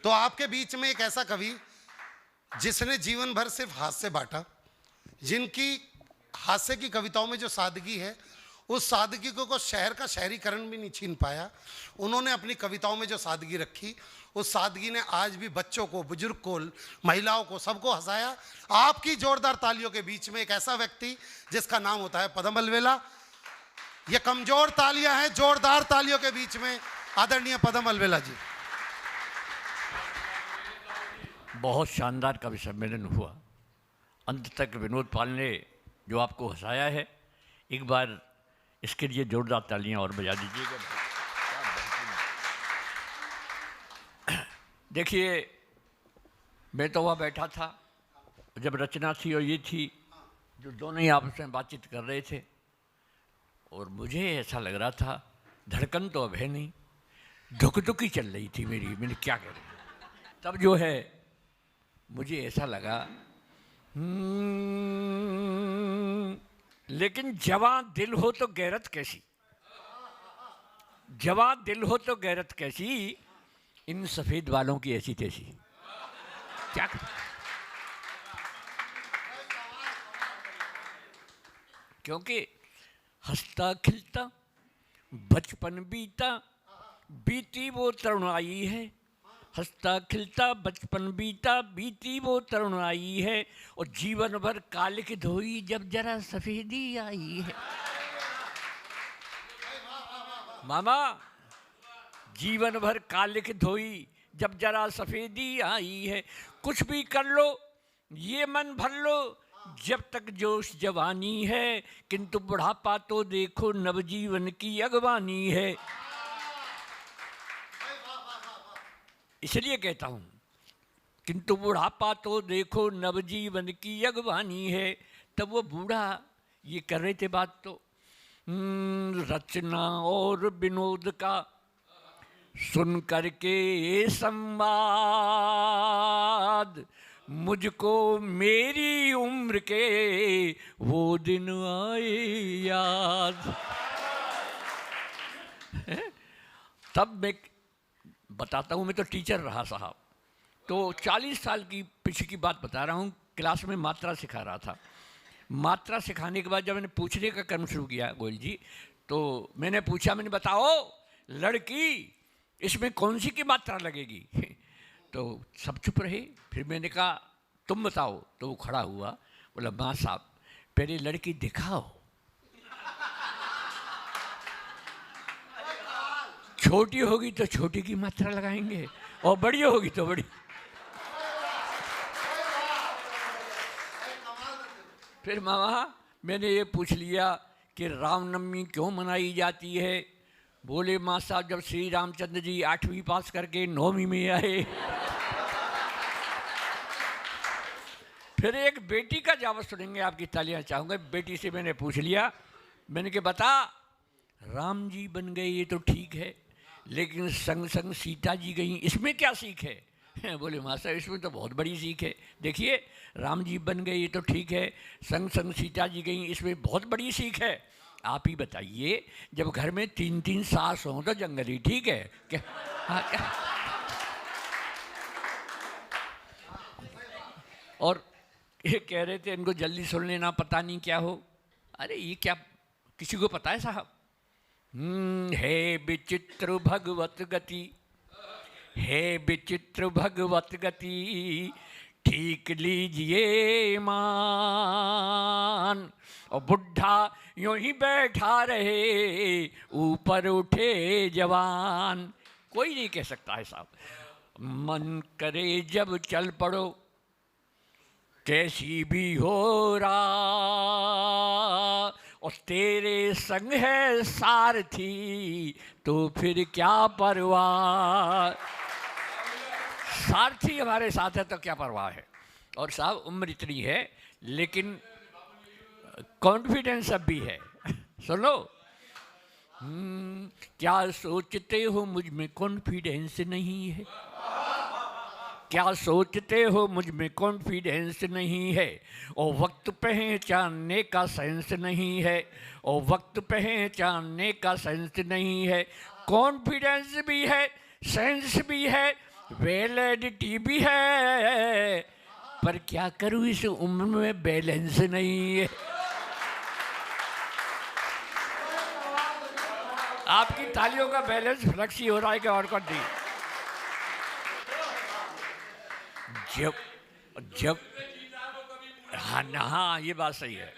तो आपके बीच में एक ऐसा कवि जिसने जीवन भर सिर्फ हास्य बांटा, जिनकी हास्य की कविताओं में जो सादगी है, उस सादगी को शहर का शहरीकरण भी नहीं छीन पाया। उन्होंने अपनी कविताओं में जो सादगी रखी, उस सादगी ने आज भी बच्चों को, बुजुर्ग को, महिलाओं को, सबको हंसाया। आपकी जोरदार तालियों के बीच में एक ऐसा व्यक्ति जिसका नाम होता है पदम अलवेला। ये कमजोर तालियां हैं, जोरदार तालियों के बीच में आदरणीय पदम अलवेला जी। बहुत शानदार कवि सम्मेलन हुआ। अंत तक विनोद पाल ने जो आपको हंसाया है, एक बार इसके लिए जोरदार तालियां और बजा दीजिएगा। देखिए, मैं तो वहाँ बैठा था जब रचना थी और ये थी, जो दोनों ही आपस में बातचीत कर रहे थे, और मुझे ऐसा लग रहा था धड़कन तो अब है नहीं, धुक-धुकी चल रही थी मेरी। मैंने क्या करें, तब जो है मुझे ऐसा लगा लेकिन जवां दिल हो तो गैरत कैसी, जवां दिल हो तो गैरत कैसी, इन सफ़ेद वालों की ऐसी तैसी। क्या क्योंकि हंसता खिलता बचपन बीता, बीती वो तरुणाई है। हंसता खिलता बचपन बीता, बीती वो तरुणाई है, और जीवन भर कालिक धोई जब जरा सफेदी आई है। मामा, जीवन भर कालिक धोई जब जरा सफेदी आई है। कुछ भी कर लो, ये मन भर लो, जब तक जोश जवानी है, किंतु बुढ़ापा तो देखो नवजीवन की अगवानी है। इसलिए कहता हूँ, किंतु बुढ़ापा तो देखो नवजीवन की अगवानी है। तब वो बूढ़ा ये कर रहे थे बात, तो रचना और विनोद का सुन करके संवाद, मुझको मेरी उम्र के वो दिन आए याद। तब मैं बताता हूँ, मैं तो टीचर रहा साहब, तो 40 साल की पीछे की बात बता रहा हूँ। क्लास में मात्रा सिखा रहा था। मात्रा सिखाने के बाद जब मैंने पूछने का कर्म शुरू किया गोयल जी, तो मैंने पूछा, मैंने बताओ लड़की इसमें कौन सी की मात्रा लगेगी? तो सब चुप रहे। फिर मैंने कहा तुम बताओ। तो वो खड़ा हुआ, बोला माँ साहब पहले लड़की दिखाओ, छोटी होगी तो छोटी की मात्रा लगाएंगे, और बड़ी होगी तो बड़ी। फिर मामा मैंने ये पूछ लिया कि रामनवमी क्यों मनाई जाती है? बोले माँ साहब जब श्री रामचंद्र जी 8वीं पास करके 9वीं में आए। फिर एक बेटी का जवाब सुनेंगे, आपकी तालियां चाहूँगा। बेटी से मैंने पूछ लिया, मैंने कहा बता, राम जी बन गए ये तो ठीक है, लेकिन संग संग सीता जी गई, इसमें क्या सीख है? बोले माँ साहब इसमें तो बहुत बड़ी सीख है। देखिए, राम जी बन गए ये तो ठीक है, संग संग सीता जी गई, इसमें बहुत बड़ी सीख है। आप ही बताइए, जब घर में 3-3 सास हों तो जंगली ठीक है क्या? हाँ, क्या? और ये कह रहे थे इनको जल्दी सुन लेना, पता नहीं क्या हो। अरे ये क्या किसी को पता है साहब? है विचित्र भगवत गति, है विचित्र भगवत गति, ठीक लीजिए मान। और बुढ़ा यूं ही बैठा रहे, ऊपर उठे जवान। कोई नहीं कह सकता है साहब। मन करे जब चल पड़ो, कैसी भी हो राह, और तेरे संग है सारथी, तो फिर क्या परवाह। सारथी हमारे साथ है तो क्या परवाह है। और साहब उम्र इतनी है लेकिन कॉन्फिडेंस अब भी है। सुनो, क्या सोचते हो मुझ में कॉन्फिडेंस नहीं है? क्या सोचते हो मुझ में कॉन्फिडेंस नहीं है? और वक्त पहचानने का सेंस नहीं है, और वक्त पहचानने का सेंस नहीं है। कॉन्फिडेंस भी है, सेंस भी है, वैलिडिटी भी है, पर क्या करूं इस उम्र में बैलेंस नहीं है। आपकी तालियों का बैलेंस फ्लक्सी हो रहा है कि और कौन नहीं? जब जब हाँ ना, हाँ ये बात सही है।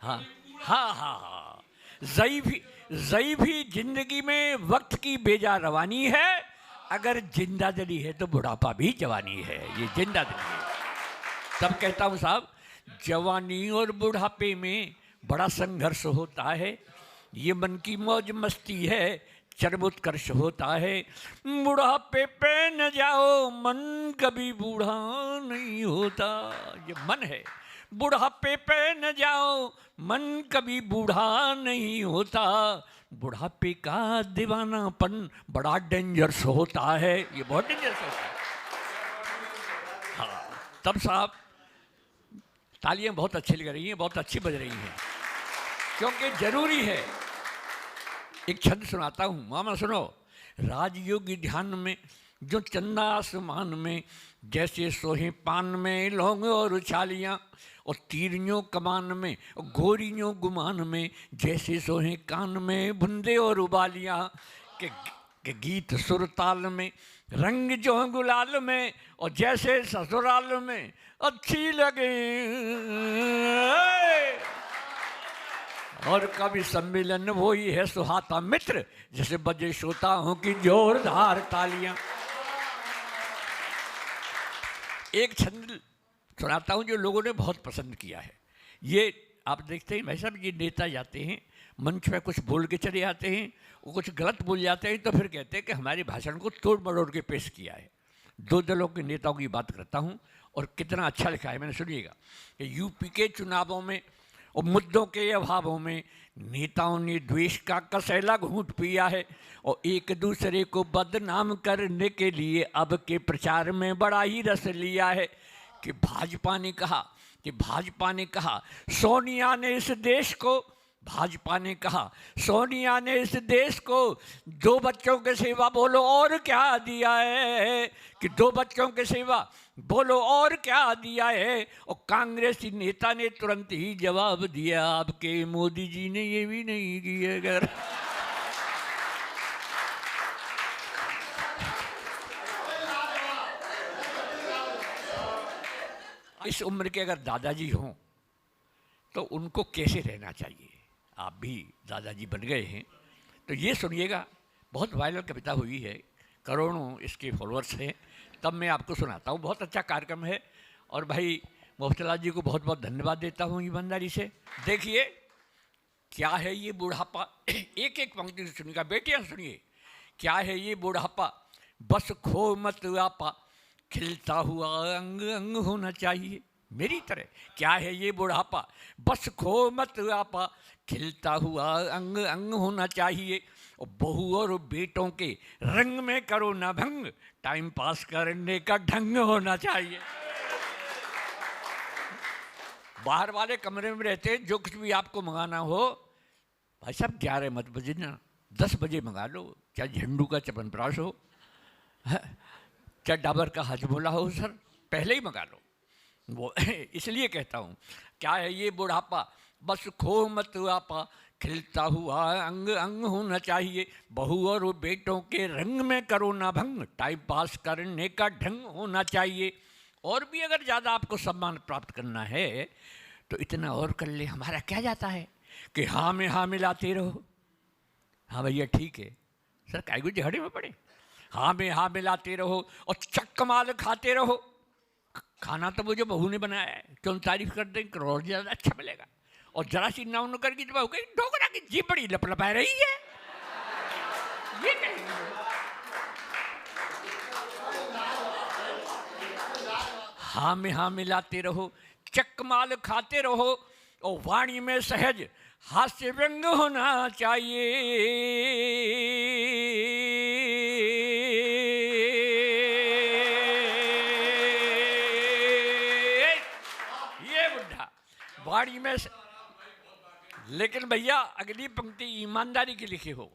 हाँ हाँ हाँ हाँ, ज़ई भी जिंदगी में वक्त की बेजा रवानी है, अगर जिंदा दिली है तो बुढ़ापा भी जवानी है। ये जिंदा दिली है। तब कहता हूँ साहब, जवानी और बुढ़ापे में बड़ा संघर्ष होता है, ये मन की मौज मस्ती है, चरम उत्कर्ष होता है। बुढ़ापे पे न जाओ, मन कभी बूढ़ा नहीं होता। ये मन है, बुढ़ापे पे न जाओ, मन कभी बूढ़ा नहीं होता। बुढ़ापे का दीवानापन बड़ा डेंजरस होता है, ये बहुत डेंजरस होता है। हाँ, तब साहब तालियां बहुत अच्छी लग रही हैं, बहुत अच्छी बज रही हैं, क्योंकि जरूरी है। एक छंद सुनाता हूँ, मामा सुनो। राजयोगी ध्यान में जो चंदा आसमान में, जैसे सोहे पान में लौंग और उछालियाँ, और तीरियों कमान में और गोरियों गुमान में, जैसे सोहे कान में बुंदे और उबालियाँ। के गीत सुर ताल में, रंग जो गुलाल में, और जैसे ससुराल में अच्छी लगे। और कभी सम्मिलन वही है सुहाता मित्र, जैसे बजे श्रोताओं की जोरदार तालियां। एक छंद सुनाता हूं जो लोगों ने बहुत पसंद किया है। ये आप देखते हैं भाई साहब, ये नेता जाते हैं मंच पे, कुछ बोल के चले आते हैं, वो कुछ गलत बोल जाते हैं, तो फिर कहते हैं कि हमारे भाषण को तोड़ मरोड़ के पेश किया है। दो दलों के नेताओं की बात करता हूं, और कितना अच्छा लिखा है, मैंने सुनिएगा कि यूपी के चुनावों में और मुद्दों के अभावों में नेताओं ने द्वेष का कसैला घूंट पिया है, और एक दूसरे को बदनाम करने के लिए अब के प्रचार में बड़ा ही रस लिया है। कि भाजपा ने कहा सोनिया ने इस देश को, भाजपा ने कहा सोनिया ने इस देश को 2 बच्चों के सिवा बोलो और क्या दिया है, कि 2 बच्चों के सिवा बोलो और क्या दिया है। और कांग्रेसी नेता ने तुरंत ही जवाब दिया, आपके मोदी जी ने ये भी नहीं किया। अगर इस उम्र के अगर दादाजी हों तो उनको कैसे रहना चाहिए। आप भी दादाजी बन गए हैं, तो ये सुनिएगा। बहुत वायरल कविता हुई है, करोड़ों इसके फॉलोअर्स हैं। तब मैं आपको सुनाता हूँ, बहुत अच्छा कार्यक्रम है। और भाई मुफ्तलाल जी को बहुत बहुत धन्यवाद देता हूँ ईमानदारी से। देखिए क्या है ये बुढ़ापा, एक एक पंक्ति सुनिएगा बेटियाँ, सुनिए। क्या है ये बुढ़ापा, बस खो मत आपा, खिलता हुआ अंग अंग होना चाहिए मेरी तरह। क्या है ये बुढ़ापा, बस खो मत आपा, खिलता हुआ अंग अंग होना चाहिए। और बहू और बेटों के रंग में करो ना भंग, टाइम पास करने का ढंग होना चाहिए। बाहर वाले कमरे में रहते, जो कुछ भी आपको मंगाना हो भाई साहब 11 मत बजे ना, 10 बजे मंगा लो, चाहे झंडू का च्यवनप्राश हो, चाहे डाबर का हजमोला हो, सर पहले ही मंगा लो। वो इसलिए कहता हूँ, क्या है ये बुढ़ापा, बस खो मत आपा, खिलता हुआ अंग अंग होना चाहिए। बहू और बेटों के रंग में करो ना भंग, टाइम पास करने का ढंग होना चाहिए। और भी अगर ज़्यादा आपको सम्मान प्राप्त करना है तो इतना और कर ले, हमारा क्या जाता है कि हाँ में हाँ मिलाते रहो। हाँ भैया ठीक है सर, काय को झगड़े में पड़े। हाँ में हाँ मिलाते रहो और चक्क माल खाते रहो। खाना तो मुझे बहू ने बनाया है, क्यों तारीफ कर दें, करोड़ ज़्यादा अच्छा मिलेगा। और जरा सी ना उन करके तो बहू कही ढोकरा की जी बड़ी लपलपा रही है, ये कहेंगे। हाँ में हाँ मिलाते रहो, चक्क माल खाते रहो, और वाणी में सहज हास्य व्यंग होना चाहिए। ये बुढ़ा वाणी में लेकिन भैया अगली पंक्ति ईमानदारी की लिखी हो,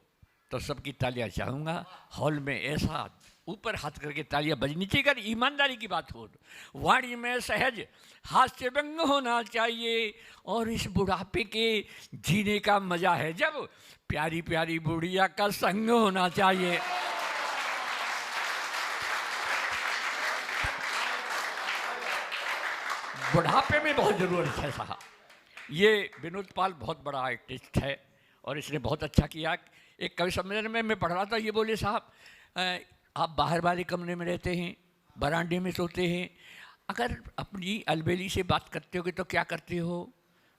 तो सबकी तालियां चाहूँगा। हॉल में ऐसा ऊपर हाथ करके तालियां बजनी चाहिए। अगर ईमानदारी की बात हो तो वाणी में सहज हास्य व्यंग होना चाहिए। और इस बुढ़ापे के जीने का मजा है जब प्यारी प्यारी बुढ़िया का संग होना चाहिए। बुढ़ापे में बहुत ज़रूरत है साहब। ये विनोद पाल बहुत बड़ा आर्टिस्ट है और इसने बहुत अच्छा किया। एक कवि सम्मेलन में मैं पढ़ रहा था, ये बोले साहब आप बाहर वाले कमरे में रहते हैं, बरामदे में सोते हैं, अगर अपनी अलबेली से बात करते हो तो क्या करते हो?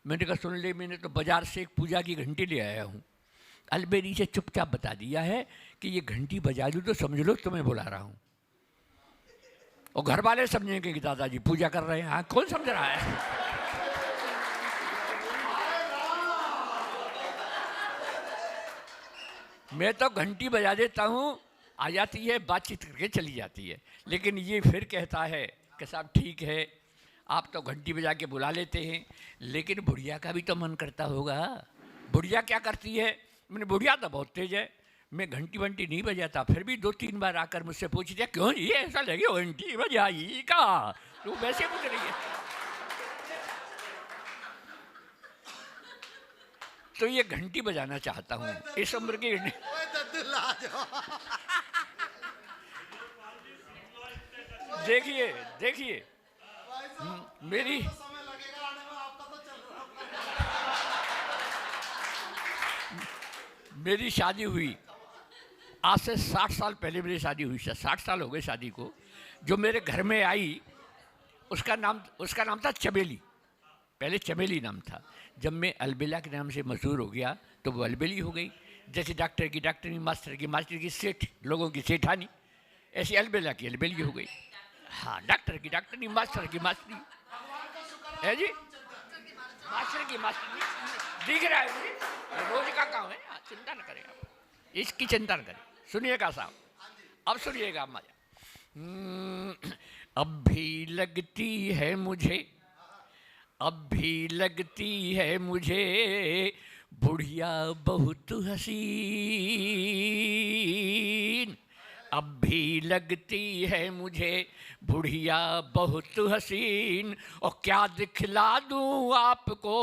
मैंने कहा सुन ले, मैंने तो बाज़ार से एक पूजा की घंटी ले आया हूँ। अलबेली से चुपचाप बता दिया है कि ये घंटी बजा दूँ तो समझ लो तुम्हें बुला रहा हूँ। और घर वाले समझेंगे कि दादाजी पूजा कर रहे हैं। हाँ, कौन समझ रहा है? मैं तो घंटी बजा देता हूँ, आ जाती है, बातचीत करके चली जाती है। लेकिन ये फिर कहता है कि साहब ठीक है, आप तो घंटी बजा के बुला लेते हैं, लेकिन बुढ़िया का भी तो मन करता होगा। बुढ़िया क्या करती है? मैंने बुढ़िया तो बहुत तेज है, मैं घंटी वंटी नहीं बजाता, फिर भी 2-3 बार आकर मुझसे पूछ दिया क्यों ये ऐसा लगे घंटी बजाई का? तो वैसे पूछ रही है। तो ये घंटी बजाना चाहता हूँ इस उम्र की। देखिए देखिए मेरी शादी हुई आज से 60 साल पहले। मेरी शादी हुई, 60 साल हो गए शादी को। जो मेरे घर में आई उसका नाम था चमेली। पहले चमेली नाम था। जब मैं अलबेला के नाम से मशहूर हो गया तो वो अलबेली हो गई। जैसे डॉक्टर की डॉक्टरी, मास्टर की सेठ, लोगों की सेठानी, ऐसी अलबेला की अलबेली हो गई। हाँ, डॉक्टर की डॉक्टरी, मास्टर की मास्टरी है जी, मास्टर की मास्टरी दिख रहा है मुझे, रोज का काम है। चिंता न करें आप, इसकी चिंता न करें। सुनिएगा साहब, अब सुनिएगा मजा। अब भी लगती है मुझे, अब भी लगती है मुझे बुढ़िया बहुत हसीन। अब भी लगती है मुझे बुढ़िया बहुत हसीन। और क्या दिखला दूं आपको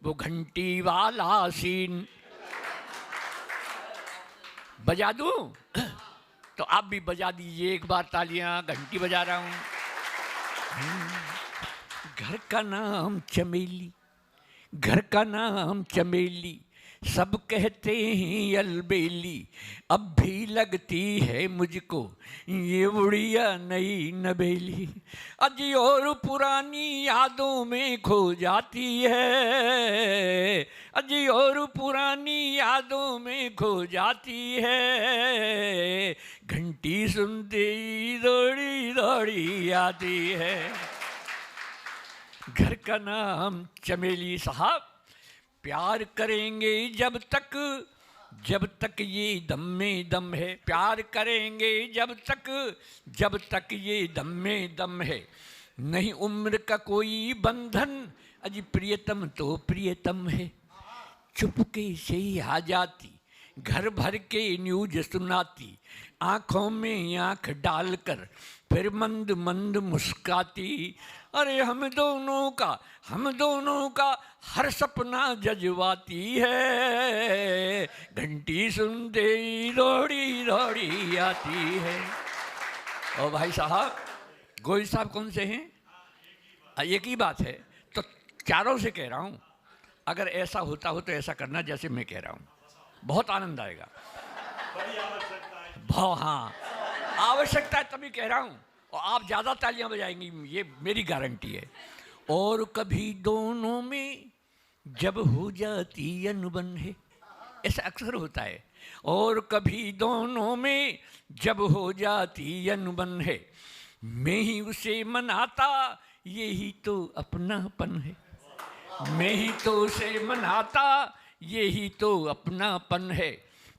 वो घंटी वाला सीन। बजा दूं तो आप भी बजा दीजिए एक बार तालियां। घंटी बजा रहा हूं। घर का नाम चमेली, घर का नाम चमेली, सब कहते हैं अलबेली। अब भी लगती है मुझको ये बुढ़िया नई नबेली। अजी और पुरानी यादों में खो जाती है, अजी और पुरानी यादों में खो जाती है। घंटी सुनते ही दौड़ी दौड़ी आती है। घर का नाम चमेली साहब। प्यार करेंगे जब तक ये दम में दम है। प्यार करेंगे जब तक ये दम में दम है। नहीं उम्र का कोई बंधन, अजी प्रियतम तो प्रियतम है। चुपके से ही आ जाती, घर भर के न्यूज सुनाती, आँखों में आँख डालकर फिर मंद मंद मुस्काती। अरे हम दोनों का हर सपना जजवाती है। घंटी सुनते ही दौड़ी दौड़ी आती है। और भाई साहब, गोविंद साहब कौन से हैं? एक ही बात है। तो चारों से कह रहा हूँ, अगर ऐसा होता हो तो ऐसा करना जैसे मैं कह रहा हूँ, बहुत आनंद आएगा। हाँ, आवश्यकता है तभी कह रहा हूँ। और आप ज़्यादा तालियां बजाएंगी, ये मेरी गारंटी है। और कभी दोनों में जब हो जाती अनबन है, ऐसा अक्सर होता है। और कभी दोनों में जब हो जाती अनबन है, मैं ही उसे मनाता, यही तो अपनापन है। मैं ही तो उसे मनाता, यही तो अपनापन है।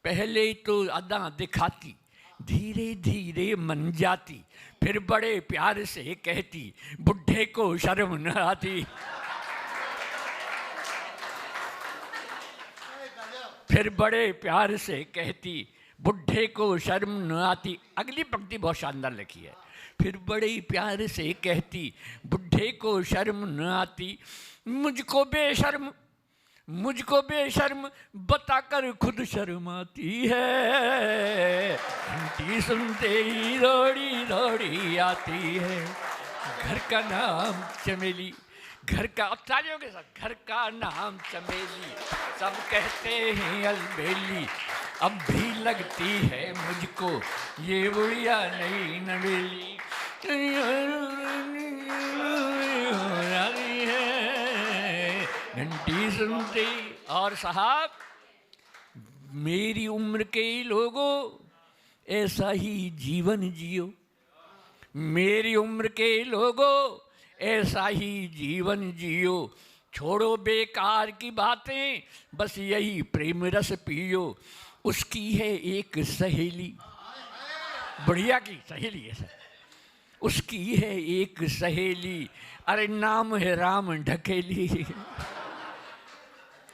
पहले तो अदा दिखाती, धीरे धीरे मन जाती, फिर बड़े प्यार से कहती, बुढ़े को शर्म न आती। फिर बड़े प्यार से कहती बुढ़े को शर्म न आती। अगली पंक्ति बहुत शानदार लिखी है। फिर बड़े प्यार से कहती बुढ़े को शर्म न आती, मुझको बेशर्म बताकर खुद शर्माती है। घंटी सुनते ही दौड़ी दौड़ी आती है। घर का नाम चमेली, घर का, अब तालियों के साथ, घर का नाम चमेली, सब कहते हैं अलबेली। अब भी लगती है मुझको ये बुढ़िया नई नवेली। घंटी सुनते। और साहब, मेरी उम्र के लोगों ऐसा ही जीवन जियो, मेरी उम्र के लोगों ऐसा ही जीवन जियो। छोड़ो बेकार की बातें, बस यही प्रेम रस पियो। उसकी है एक सहेली, बढ़िया की सहेली है सर, उसकी है एक सहेली, अरे नाम है राम ढकेली।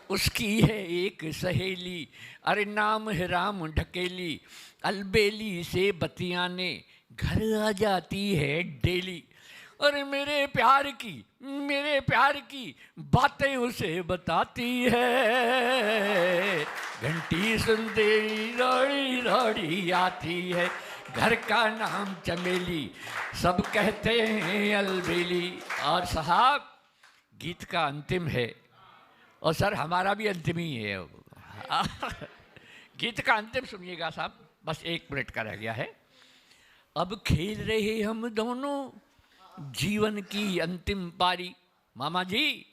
उसकी है एक सहेली, अरे नाम है राम ढकेली। अलबेली से बतियाने घर आ जाती है डेली। अरे मेरे प्यार की बातें उसे बताती है। घंटी सुनते ही दौड़ी दौड़ी आती है। घर का नाम चमेली, सब कहते हैं अलबेली। और साहब, गीत का अंतिम है, और सर हमारा भी अंतिम ही है। गीत का अंतिम सुनिएगा साहब, बस 1 मिनट का रह गया है। अब खेल रहे हम दोनों जीवन की अंतिम पारी। मामा जी,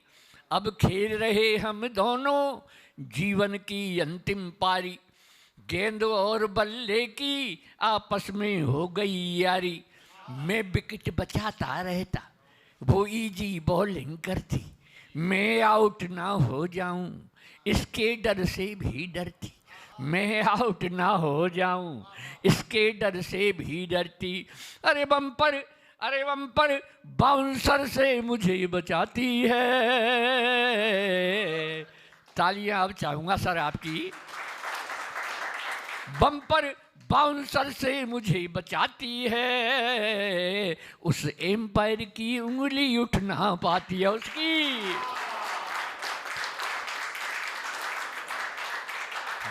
अब खेल रहे हम दोनों जीवन की अंतिम पारी। गेंद और बल्ले की आपस में हो गई यारी। मैं विकेट बचाता रहता, वो इजी बॉलिंग करती। मैं आउट ना हो जाऊं, इसके डर से भी डरती। मैं आउट ना हो जाऊं, इसके डर से भी डरती। अरे बम्पर बाउंसर से मुझे बचाती है। तालियां अब चाहूंगा सर आपकी। बम्पर बाउंसर से मुझे बचाती है। उस एम्पायर की उंगली उठ ना पाती है उसकी।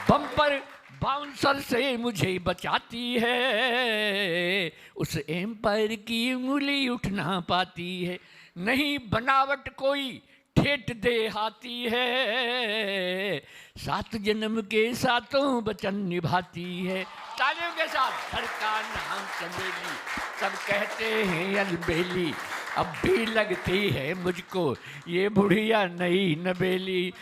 बम्पर बाउंसर से मुझे बचाती है। उस एम्पायर की उंगली उठ ना पाती है। नहीं बनावट कोई ठेठ देहाती है। 7 जन्म के सातों वचन निभाती है। तालियों के साथ। घर का नाम चमेली, सब कहते हैं अलबेली। अब भी लगती है मुझको ये बुढ़िया नई नवेली।